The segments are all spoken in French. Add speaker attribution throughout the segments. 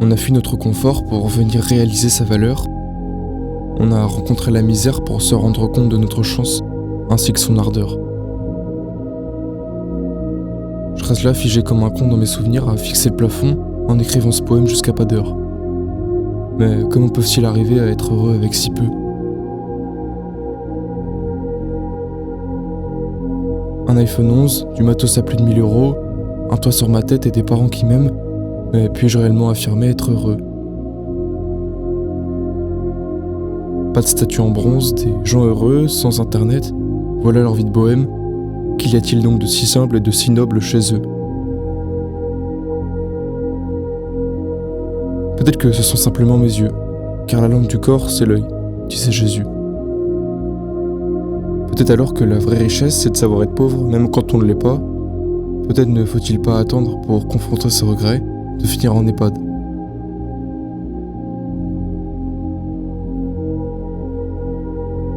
Speaker 1: On a fui notre confort pour venir réaliser sa valeur. On a rencontré la misère pour se rendre compte de notre chance, ainsi que son ardeur. Je reste là figé comme un con dans mes souvenirs à fixer le plafond en écrivant ce poème jusqu'à pas d'heure. Mais comment peuvent-ils arriver à être heureux avec si peu ? Un iPhone 11, du matos à plus de 1000 €, un toit sur ma tête et des parents qui m'aiment, mais puis-je réellement affirmer être heureux ? Pas de statue en bronze, des gens heureux, sans internet, voilà leur vie de bohème. Qu'y a-t-il donc de si simple et de si noble chez eux ? Peut-être que ce sont simplement mes yeux, car la lampe du corps, c'est l'œil, disait Jésus. Peut-être alors que la vraie richesse, c'est de savoir être pauvre, même quand on ne l'est pas. Peut-être ne faut-il pas attendre pour confronter ses regrets, de finir en EHPAD.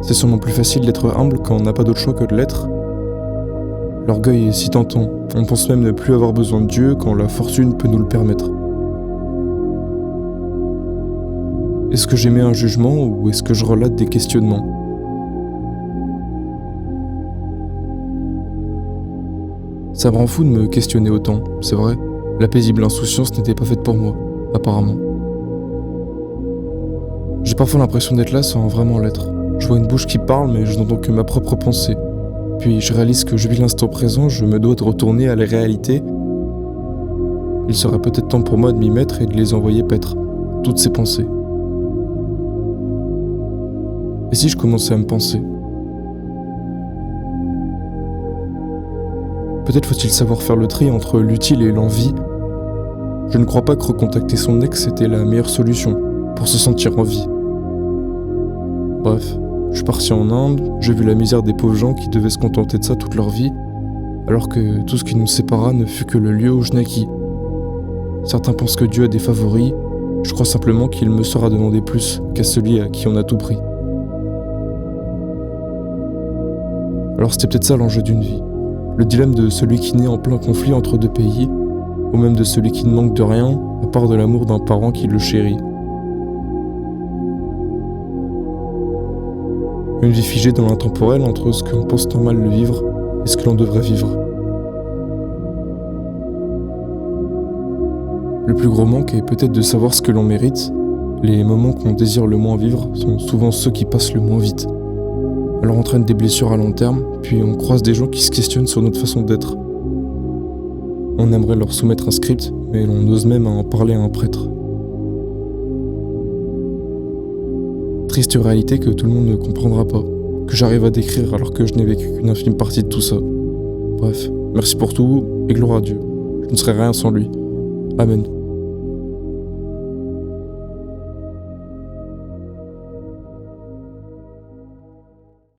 Speaker 1: C'est sûrement plus facile d'être humble quand on n'a pas d'autre choix que de l'être. L'orgueil est si tentant, on pense même ne plus avoir besoin de Dieu quand la fortune peut nous le permettre. Est-ce que j'émets un jugement ou est-ce que je relate des questionnements ? Ça me rend fou de me questionner autant, c'est vrai. La paisible insouciance n'était pas faite pour moi, apparemment. J'ai parfois l'impression d'être là sans vraiment l'être. Je vois une bouche qui parle mais je n'entends que ma propre pensée. Puis je réalise que je vis l'instant présent, je me dois de retourner à la réalité. Il serait peut-être temps pour moi de m'y mettre et de les envoyer paître, toutes ces pensées. Et si je commençais à me penser ? Peut-être faut-il savoir faire le tri entre l'utile et l'envie. Je ne crois pas que recontacter son ex était la meilleure solution pour se sentir en vie. Bref, je suis parti en Inde, j'ai vu la misère des pauvres gens qui devaient se contenter de ça toute leur vie, alors que tout ce qui nous sépara ne fut que le lieu où je naquis. Certains pensent que Dieu a des favoris, je crois simplement qu'il me sera demandé plus qu'à celui à qui on a tout pris. Alors c'était peut-être ça l'enjeu d'une vie. Le dilemme de celui qui naît en plein conflit entre deux pays, ou même de celui qui ne manque de rien, à part de l'amour d'un parent qui le chérit. Une vie figée dans l'intemporel entre ce qu'on pense normal de vivre et ce que l'on devrait vivre. Le plus gros manque est peut-être de savoir ce que l'on mérite. Les moments qu'on désire le moins vivre sont souvent ceux qui passent le moins vite. Alors on entraîne des blessures à long terme, puis on croise des gens qui se questionnent sur notre façon d'être. On aimerait leur soumettre un script, mais on ose même en parler à un prêtre. Triste réalité que tout le monde ne comprendra pas, que j'arrive à décrire alors que je n'ai vécu qu'une infime partie de tout ça. Bref, merci pour tout et gloire à Dieu. Je ne serais rien sans lui. Amen.